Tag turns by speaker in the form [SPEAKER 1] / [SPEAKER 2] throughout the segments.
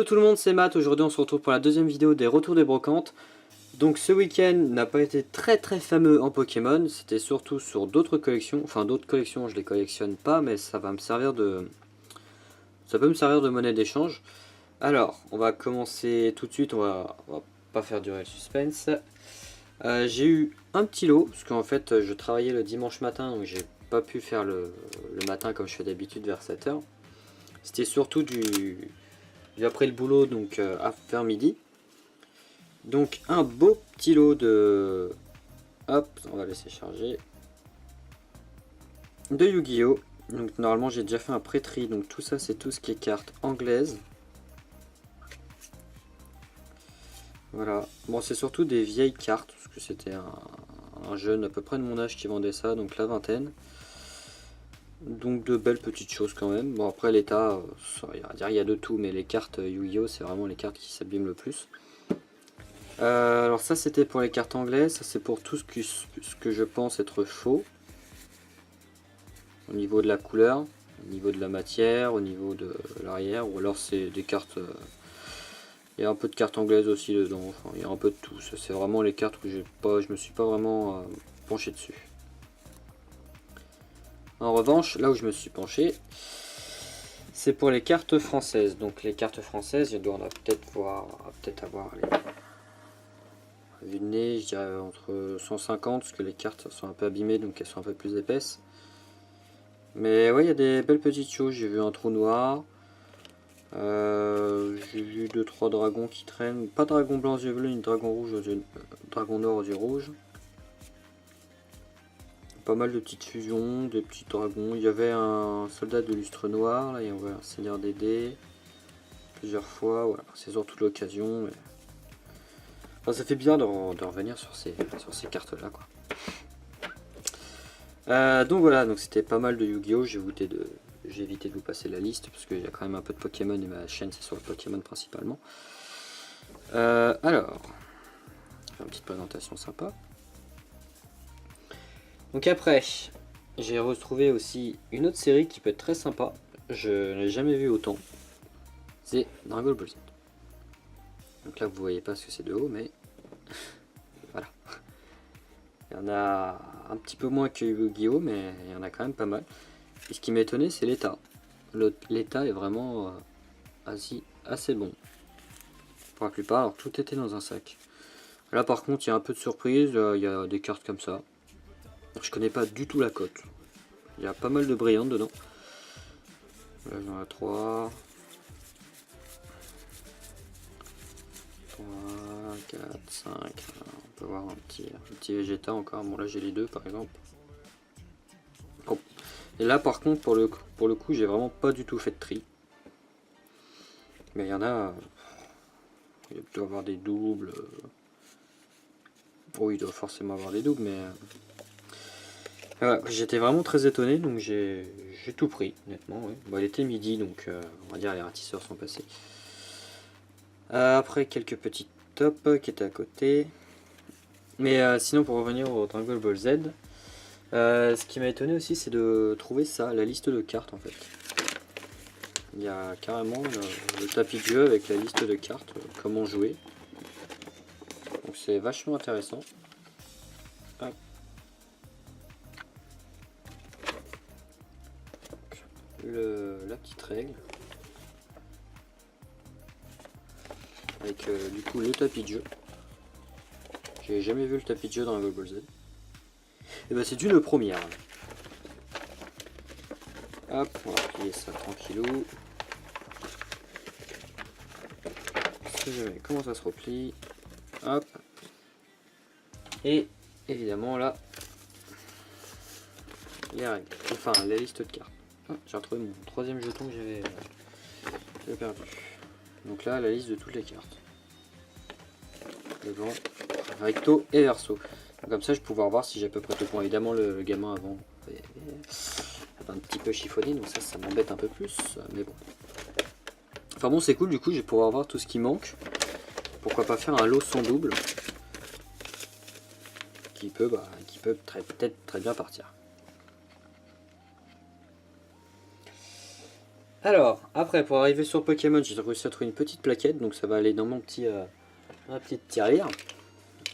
[SPEAKER 1] Hello tout le monde, c'est Matt. Aujourd'hui on se retrouve pour la deuxième vidéo des retours des brocantes. Donc ce week-end n'a pas été très fameux en Pokémon, c'était surtout sur d'autres collections. Enfin d'autres collections je les collectionne pas, mais ça va me servir de... ça peut me servir de monnaie d'échange. Alors on va commencer tout de suite, on va pas faire durer le suspense. J'ai eu un petit lot, parce qu'en fait je travaillais le dimanche matin, donc j'ai pas pu faire le matin comme je fais d'habitude vers 7h. C'était surtout du après le boulot, donc vers midi. Donc un beau petit lot de... Hop, on va laisser charger. De Yu-Gi-Oh! Donc normalement j'ai déjà fait un pré-tri, donc tout ça c'est tout ce qui est cartes anglaises. Voilà, bon c'est surtout des vieilles cartes, parce que c'était un jeune à peu près de mon âge qui vendait ça, donc la vingtaine. Donc de belles petites choses quand même. Bon après l'état, il y a de tout, mais les cartes Yu-Gi-Oh! C'est vraiment les cartes qui s'abîment le plus. Alors ça c'était pour les cartes anglaises, ça c'est pour tout ce que je pense être faux. Au niveau de la couleur, au niveau de la matière, au niveau de l'arrière, ou alors c'est des cartes... il y a un peu de cartes anglaises aussi dedans, enfin il y a un peu de tout. C'est vraiment les cartes où je me suis pas vraiment penché dessus. En revanche, là où je me suis penché, c'est pour les cartes françaises. Donc les cartes françaises, je dois peut-être avoir les... Vu de nez, je dirais entre 150, parce que les cartes sont un peu abîmées, donc elles sont un peu plus épaisses. Mais ouais, il y a des belles petites choses. J'ai vu un trou noir. J'ai vu 2-3 dragons qui traînent. Pas dragon blanc aux yeux bleus, ni dragon rouge dragon noir aux yeux rouges. Pas mal de petites fusions, des petits dragons. Il y avait un soldat de lustre noir, là, et on voit un seigneur des dés. Plusieurs fois, voilà, c'est surtout l'occasion. Mais... enfin, ça fait bien de revenir sur ces cartes-là, quoi. Donc voilà, donc c'était pas mal de Yu-Gi-Oh! J'ai évité de vous passer la liste parce qu'il y a quand même un peu de Pokémon et ma chaîne c'est sur le Pokémon principalement. Alors, une petite présentation sympa. Donc après, j'ai retrouvé aussi une autre série qui peut être très sympa. Je n'ai jamais vu autant. C'est Dragon Ball Z. Donc là vous voyez pas ce que c'est de haut, mais voilà. Il y en a un petit peu moins que Yu-Gi-Oh! Mais il y en a quand même pas mal. Et ce qui m'a étonné, c'est l'état. L'état est vraiment assez bon. Pour la plupart, alors tout était dans un sac. Là par contre, il y a un peu de surprise, il y a des cartes comme ça. Je connais pas du tout la cote. Il y a pas mal de brillantes dedans. Là j'en ai 3. 3, 4, 5. On peut voir un petit Vegeta encore. Bon là j'ai les deux par exemple. Bon. Et là par contre pour le coup j'ai vraiment pas du tout fait de tri. Mais il y en a... il doit y avoir des doubles. Oui, il doit forcément avoir des doubles, mais... voilà, j'étais vraiment très étonné, donc j'ai tout pris, honnêtement. Ouais. Bon, il était midi, donc on va dire les ratisseurs sont passés. Après, quelques petits tops qui étaient à côté. Mais sinon, pour revenir au Dragon Ball Z, ce qui m'a étonné aussi, c'est de trouver ça, la liste de cartes en fait. Il y a carrément le tapis de jeu avec la liste de cartes, comment jouer. Donc c'est vachement intéressant. Hop. La petite règle. Avec du coup le tapis de jeu. J'ai jamais vu le tapis de jeu dans Dragon Ball Z. Et ben c'est une première. Hop, on va plier ça tranquillou. Comment ça se replie. Hop. Et évidemment là, les règles. Enfin la liste de cartes. Ah, j'ai retrouvé mon troisième jeton que j'avais perdu. Donc là, la liste de toutes les cartes. Devant, recto et verso. Donc comme ça, je vais pouvoir voir si j'ai à peu près tout point. Évidemment, le gamin avant avait un petit peu chiffonné, donc ça m'embête un peu plus. Mais bon. Enfin bon, c'est cool, du coup, je vais pouvoir voir tout ce qui manque. Pourquoi pas faire un lot sans double qui peut peut-être très bien partir. Alors, après, pour arriver sur Pokémon, j'ai réussi à trouver une petite plaquette, donc ça va aller dans mon petit, ma petite tirelire.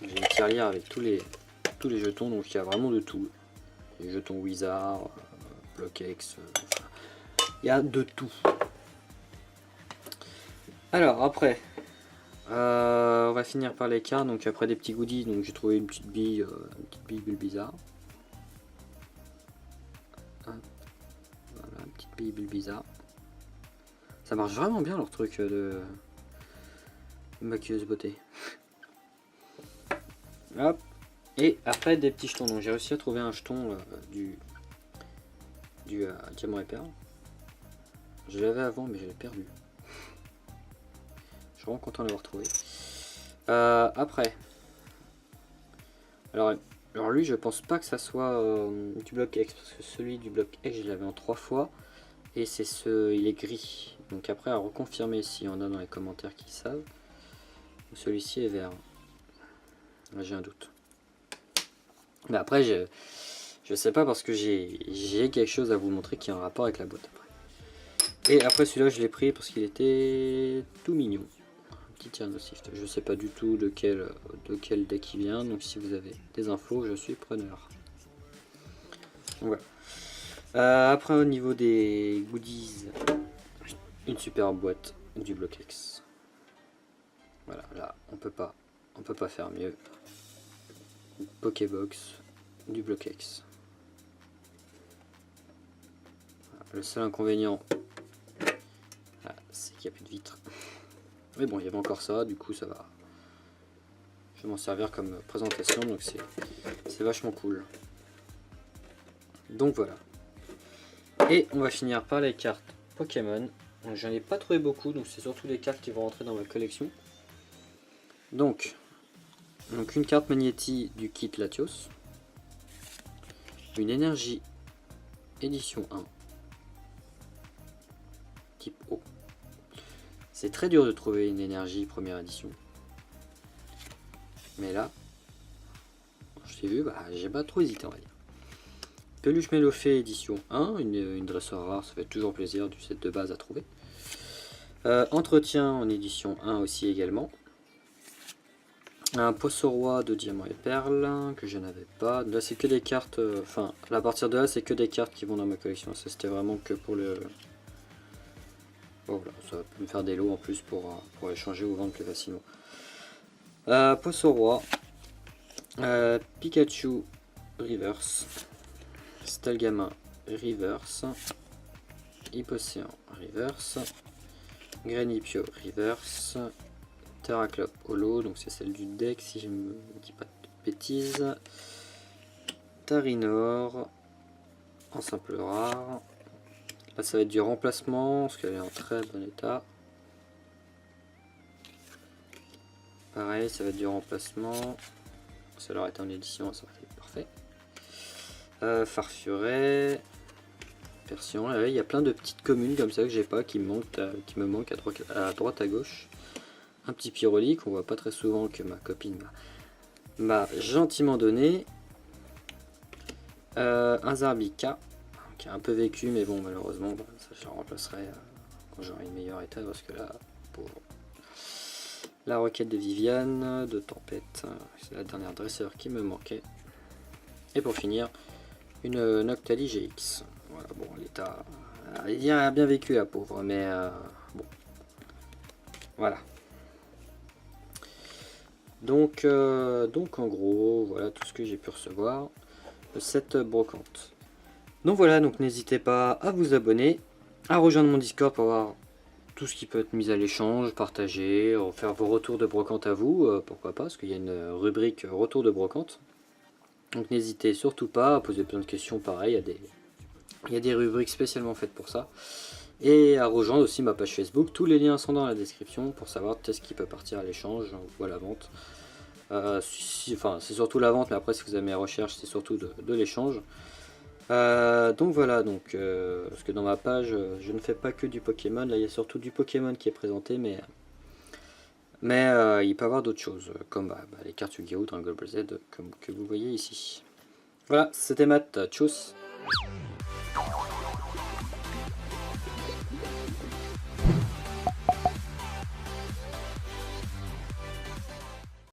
[SPEAKER 1] J'ai une tirelire avec tous les jetons, donc il y a vraiment de tout. Les jetons Wizard, Block-X, il y a de tout. Alors, après, on va finir par les cartes, donc après des petits goodies, donc j'ai trouvé une petite bille Bulbizarre. Voilà, une petite bille Bulbizarre. Ça marche vraiment bien leur truc de maquilleuse beauté. Hop. Et après des petits jetons. Donc j'ai réussi à trouver un jeton du diamant et perle. Je l'avais avant mais je l'ai perdu. Je suis vraiment content de l'avoir trouvé. Après. Alors lui je pense pas que ça soit du bloc X. Parce que celui du bloc X je l'avais en 3 fois. Et c'est il est gris. Donc après à reconfirmer s'il y en a dans les commentaires qui savent. Celui-ci est vert. Là j'ai un doute. Mais après je sais pas parce que j'ai quelque chose à vous montrer qui a un rapport avec la boîte après. Et après celui-là je l'ai pris parce qu'il était tout mignon. Un petit Tyrannosift. Je sais pas du tout de quel deck il vient. Donc si vous avez des infos je suis preneur. Donc, voilà. Après au niveau des goodies, une super boîte du bloc X. Voilà, là on peut pas faire mieux. Une Pokébox du bloc X. Voilà, le seul inconvénient, c'est qu'il n'y a plus de vitre. Mais bon, il y avait encore ça, du coup ça va. Je vais m'en servir comme présentation, donc c'est vachement cool. Donc voilà. Et on va finir par les cartes Pokémon. J'en ai pas trouvé beaucoup, donc c'est surtout les cartes qui vont rentrer dans ma collection. Donc une carte Magnéti du kit Latios. Une énergie édition 1. Type O. C'est très dur de trouver une énergie première édition. Mais là, je l'ai vu, j'ai pas trop hésité on va dire. Peluche Mélophée édition 1, une dresseur rare, ça fait toujours plaisir du set de base à trouver. Entretien en édition 1 aussi également. Un Poissoroy de diamant et perles que je n'avais pas. Là c'est que des cartes, enfin à partir de là c'est que des cartes qui vont dans ma collection. Ça c'était vraiment que pour le... Bon, voilà, ça va me faire des lots en plus pour échanger ou vendre plus facilement. Poissoroy, Pikachu Reverse, Stalgama Reverse, Hippocéan Reverse, Granipio Reverse, Terraclop Holo, donc c'est celle du deck si je ne me dis pas de bêtises, Tarinor en simple rare. Là ça va être du remplacement parce qu'elle est en très bon état. Pareil, ça va être du remplacement. Ça leur est en édition, ça fait parfait. Farfuret, Persion. Là, il y a plein de petites communes comme ça que j'ai pas, qui me manquent à droite à gauche. Un petit Pyroli qu'on voit pas très souvent, que ma copine m'a gentiment donné. Un Zarbika qui a un peu vécu, mais bon, malheureusement, ça je le remplacerai quand j'aurai une meilleure état parce que là, pour la requête de Viviane, de Tempête, c'est la dernière dresseur qui me manquait. Et pour finir, une Noctali GX. Voilà, bon, l'état, il a bien vécu la pauvre, mais bon, voilà. Donc en gros, voilà tout ce que j'ai pu recevoir de cette brocante. Donc voilà, donc n'hésitez pas à vous abonner, à rejoindre mon Discord pour voir tout ce qui peut être mis à l'échange, partager, faire vos retours de brocante à vous, pourquoi pas, parce qu'il y a une rubrique retour de brocante. Donc n'hésitez surtout pas à poser plein de questions, pareil, il y a des rubriques spécialement faites pour ça. Et à rejoindre aussi ma page Facebook, tous les liens sont dans la description pour savoir ce qui peut partir à l'échange ou à la vente. Enfin, c'est surtout la vente, mais après si vous avez mes recherches, c'est surtout de l'échange. Donc voilà, parce que dans ma page, je ne fais pas que du Pokémon, là il y a surtout du Pokémon qui est présenté, mais il peut y avoir d'autres choses, comme les cartes Yu-Gi-Oh, Dragon Ball Z, comme que vous voyez ici. Voilà, c'était Matt, tchuss.